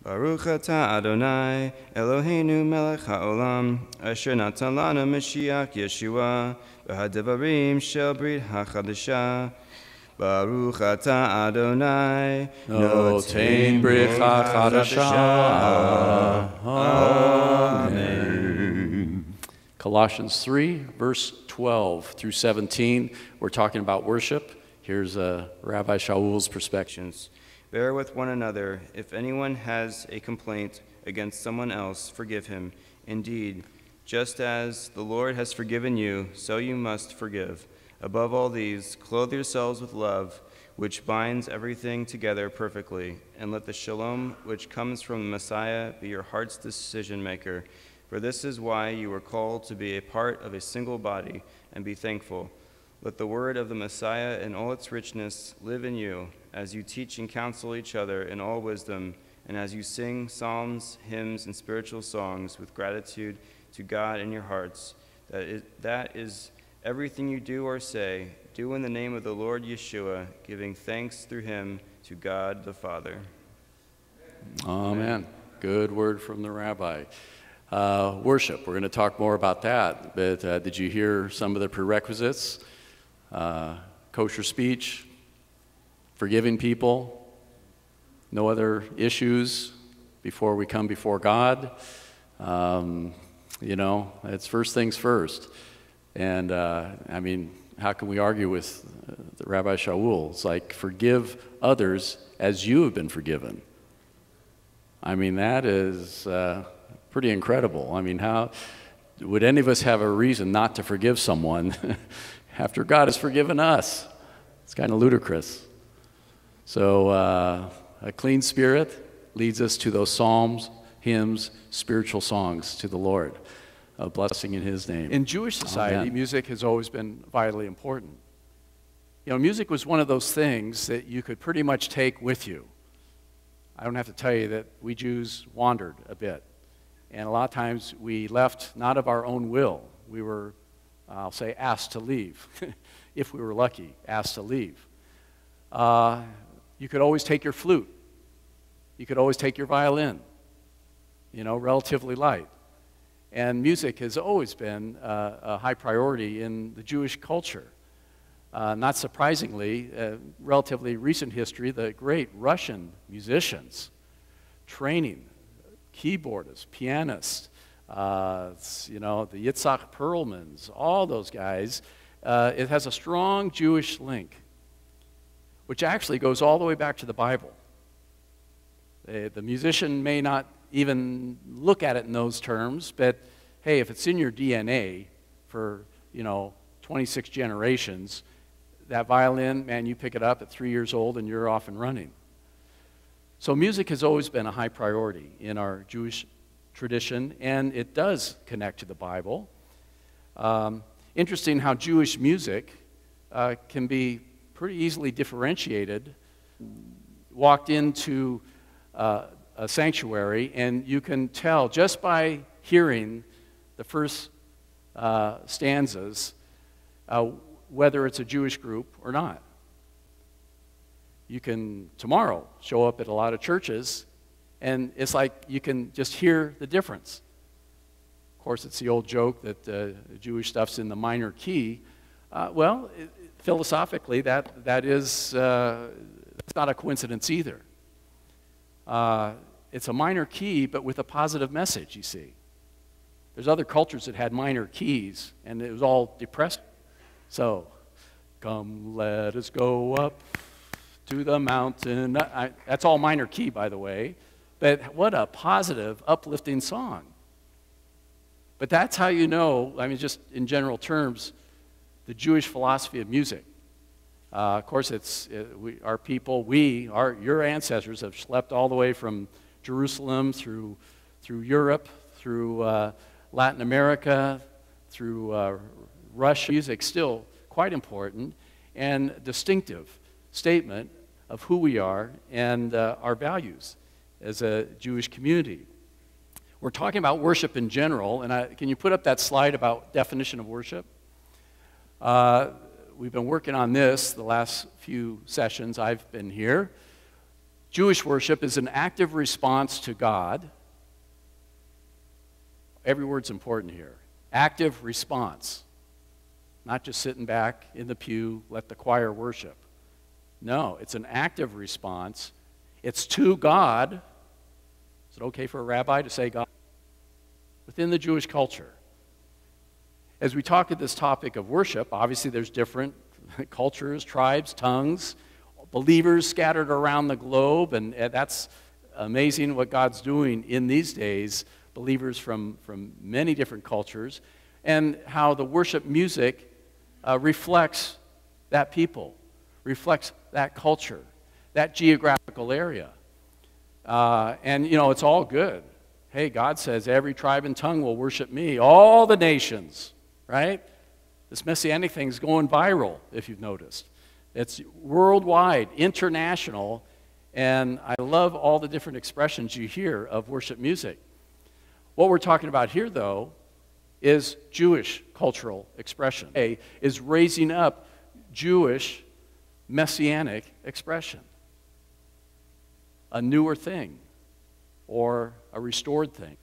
Baruch atah Adonai, Eloheinu melech haolam, asher natan lanu Mashiach Yeshua, v'hadvarim shel brit hachadasha. Baruch atah Adonai, notein brit hachadasha. Amen. Colossians 3, verse 12 through 17. We're talking about worship. Here's Rabbi Shaul's perspectives. Bear with one another. If anyone has a complaint against someone else, forgive him. Indeed, just as the Lord has forgiven you, so you must forgive. Above all these, clothe yourselves with love, which binds everything together perfectly, and let the shalom which comes from the Messiah be your heart's decision maker. For this is why you were called to be a part of a single body, and be thankful. Let the word of the Messiah in all its richness live in you, as you teach and counsel each other in all wisdom, and as you sing psalms, hymns, and spiritual songs with gratitude to God in your hearts. That is everything you do or say, do in the name of the Lord Yeshua, giving thanks through him to God the Father. Amen. Good word from the rabbi. Worship, we're going to talk more about that, but did you hear some of the prerequisites? Kosher speech, forgiving people, no other issues before we come before God. You know, it's first things first. And, I mean, how can we argue with the Rabbi Shaul? It's like, forgive others as you have been forgiven. I mean, that is pretty incredible. I mean, how would any of us have a reason not to forgive someone after God has forgiven us? It's kind of ludicrous. So a clean spirit leads us to those psalms, hymns, spiritual songs to the Lord, a blessing in his name. In Jewish society, Amen. Music has always been vitally important. You know, music was one of those things that you could pretty much take with you. I don't have to tell you that we Jews wandered a bit. And a lot of times we left not of our own will. We were, I'll say, asked to leave. If we were lucky, asked to leave. You could always take your flute. You could always take your violin, you know, relatively light. And music has always been a high priority in the Jewish culture. Not surprisingly, relatively recent history, the great Russian musicians training keyboardists, pianists, you know, the Yitzhak Perlmans, all those guys. It has a strong Jewish link, which actually goes all the way back to the Bible. The musician may not even look at it in those terms, but hey, if it's in your DNA for, you know, 26 generations, that violin, man, you pick it up at 3 years old and you're off and running. So music has always been a high priority in our Jewish tradition, and it does connect to the Bible. Interesting how Jewish music can be pretty easily differentiated. Walked into a sanctuary, and you can tell just by hearing the first stanzas whether it's a Jewish group or not. You can tomorrow show up at a lot of churches, and it's like you can just hear the difference. Of course, it's the old joke that Jewish stuff's in the minor key. Well, philosophically, that is it's not a coincidence either. It's a minor key, but with a positive message, you see. There's other cultures that had minor keys, and it was all depressed. So, come, let us go up to the mountain. That's all minor key, by the way. But what a positive, uplifting song. But that's how you know, I mean, just in general terms, the Jewish philosophy of music. Of course, our people, your ancestors have slept all the way from Jerusalem through Europe, through Latin America, through Russia. Music still quite important and distinctive statement of who we are and our values as a Jewish community. We're talking about worship in general, and can you put up that slide about definition of worship? We've been working on this the last few sessions I've been here. Jewish worship is an active response to God. Every word's important here. Active response. Not just sitting back in the pew, let the choir worship. No, it's an active response. It's to God. Is it okay for a rabbi to say God? Within the Jewish culture. As we talk at this topic of worship, obviously there's different cultures, tribes, tongues, believers scattered around the globe, and that's amazing what God's doing in these days, believers from many different cultures, and how the worship music reflects that people, reflects that culture, that geographical area. And, you know, it's all good. Hey, God says every tribe and tongue will worship me, all the nations, right? This Messianic thing is going viral, if you've noticed. It's worldwide, international, and I love all the different expressions you hear of worship music. What we're talking about here, though, is Jewish cultural expression. Is raising up Jewish Messianic expression. A newer thing, or a restored thing.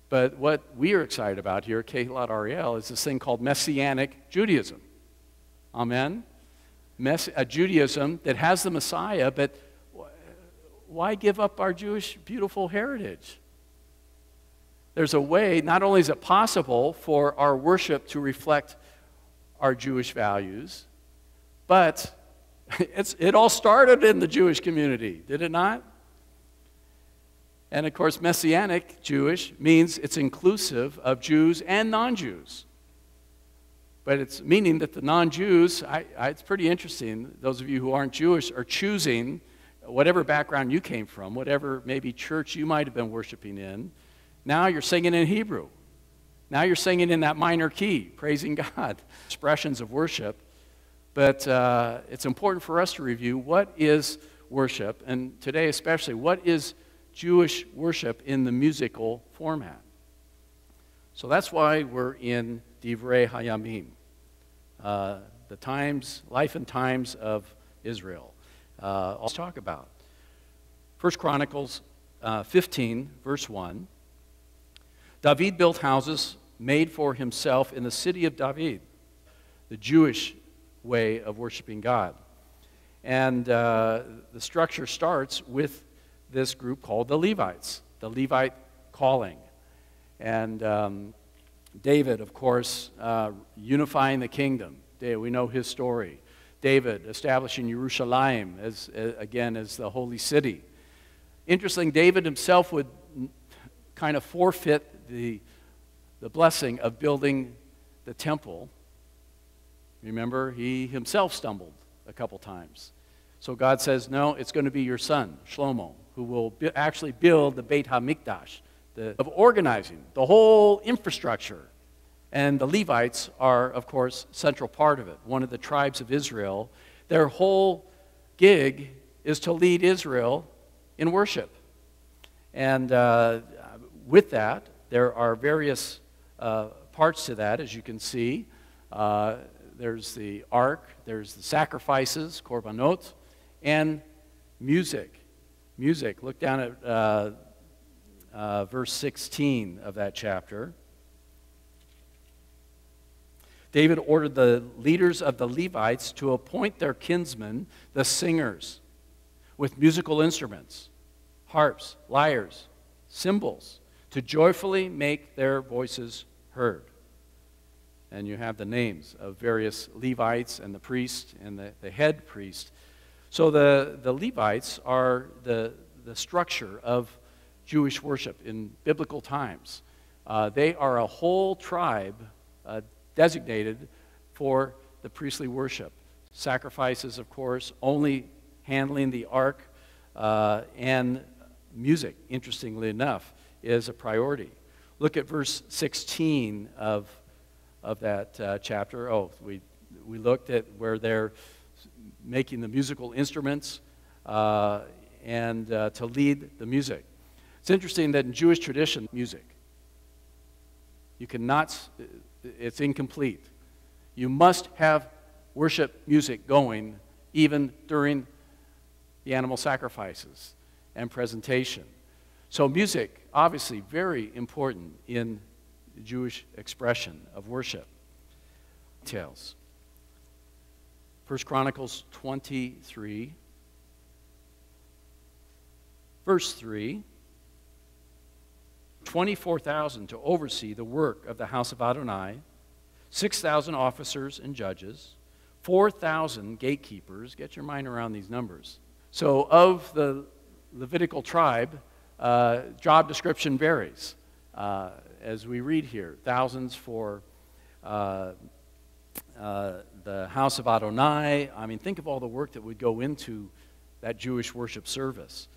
But what we are excited about here, Kehilat Ariel, is this thing called Messianic Judaism. Amen? A Judaism that has the Messiah, but why give up our Jewish beautiful heritage? There's a way, not only is it possible for our worship to reflect our Jewish values, but it all started in the Jewish community, did it not? And of course, Messianic Jewish means it's inclusive of Jews and non-Jews. But it's meaning that the non-Jews, it's pretty interesting, those of you who aren't Jewish are choosing, whatever background you came from, whatever maybe church you might have been worshiping in, now you're singing in Hebrew. Now you're singing in that minor key, praising God. Expressions of worship. But it's important for us to review what is worship, and today especially, what is Jewish worship in the musical format. So that's why we're in Divrei Hayamim, the times, life and times of Israel. I'll talk about 1 Chronicles 15, verse 1. David built houses made for himself in the city of David, the Jewish way of worshiping God. And the structure starts with this group called the Levites, the Levite calling. And David, of course, unifying the kingdom. We know his story. David establishing Jerusalem as the holy city. Interesting, David himself would kind of forfeit the blessing of building the temple. Remember, he himself stumbled a couple times. So God says, no, it's going to be your son, Shlomo, who will actually build the Beit HaMikdash, of organizing the whole infrastructure. And the Levites are, of course, central part of it. One of the tribes of Israel, their whole gig is to lead Israel in worship. And with that, there are various parts to that, as you can see. There's the ark, there's the sacrifices, korbanot, and music. Music. Look down at verse 16 of that chapter. David ordered the leaders of the Levites to appoint their kinsmen, the singers, with musical instruments, harps, lyres, cymbals, to joyfully make their voices heard. And you have the names of various Levites and the priest and the head priest. So the Levites are the structure of Jewish worship in biblical times. They are a whole tribe designated for the priestly worship. Sacrifices, of course, only handling the ark, and music, interestingly enough, is a priority. Look at verse 16 of that chapter. We looked at where they're making the musical instruments and to lead the music. It's interesting that in Jewish tradition, music, you cannot, it's incomplete. You must have worship music going even during the animal sacrifices. and presentation. So music, obviously very important in the Jewish expression of worship. Details. 1 Chronicles 23, verse 3, 24,000 to oversee the work of the house of Adonai, 6,000 officers and judges, 4,000 gatekeepers. Get your mind around these numbers. So of the Levitical tribe, job description varies. As we read here, thousands for the house of Adonai. I mean, think of all the work that would go into that Jewish worship service.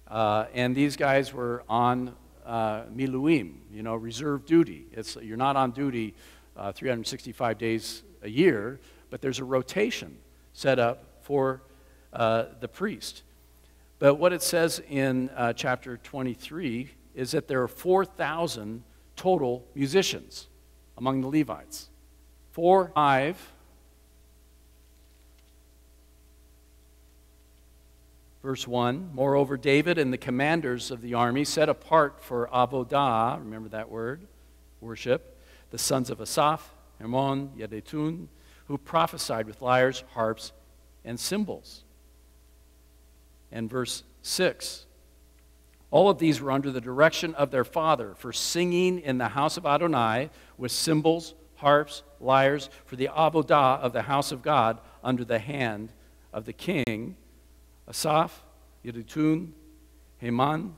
And these guys were on miluim, reserve duty. You're not on duty 365 days a year, but there's a rotation set up for the priest. But what it says in chapter 23 is that there are 4,000 total musicians among the Levites. 5. Verse 1, moreover, David and the commanders of the army set apart for avodah, remember that word, worship, the sons of Asaph, Hermon, Yedutun, who prophesied with lyres, harps, and cymbals. And verse 6, all of these were under the direction of their father for singing in the house of Adonai with cymbals, harps, lyres, for the avodah of the house of God under the hand of the king, Asaph, Yedutun, Heman,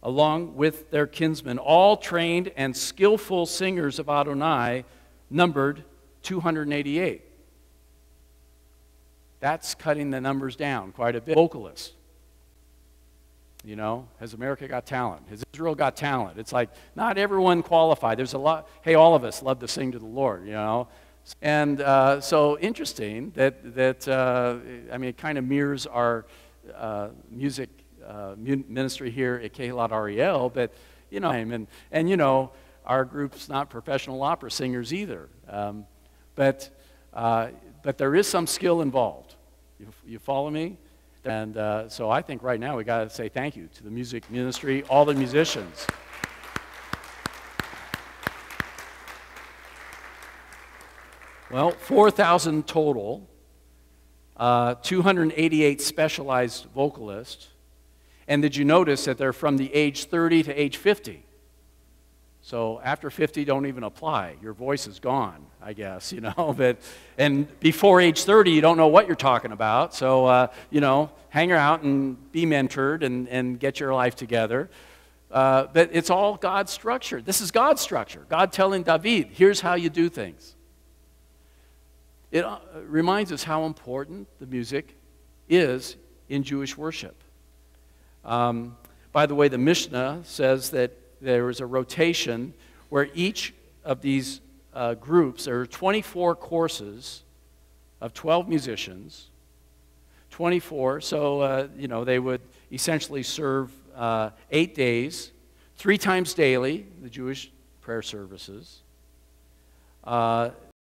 along with their kinsmen, all trained and skillful singers of Adonai, numbered 288. That's cutting the numbers down quite a bit. Vocalists. Has America got talent? Has Israel got talent? It's like, not everyone qualified. There's a lot. Hey, all of us love to sing to the Lord, And so interesting that it kind of mirrors our music ministry here at Kehilat Ariel, but our group's not professional opera singers either. But there is some skill involved. You follow me? And so I think right now we got to say thank you to the music ministry, all the musicians. Well, 4,000 total, 288 specialized vocalists. And did you notice that they're from the age 30 to age 50? So after 50, don't even apply. Your voice is gone, I guess, and before age 30, you don't know what you're talking about. So, hang out and be mentored and get your life together. But it's all God's structure. This is God's structure. God telling David, here's how you do things. It reminds us how important the music is in Jewish worship. By the way, the Mishnah says that there was a rotation where each of these groups, there are 24 courses of 12 musicians, 24, so, they would essentially serve 8 days, 3 times daily, the Jewish prayer services.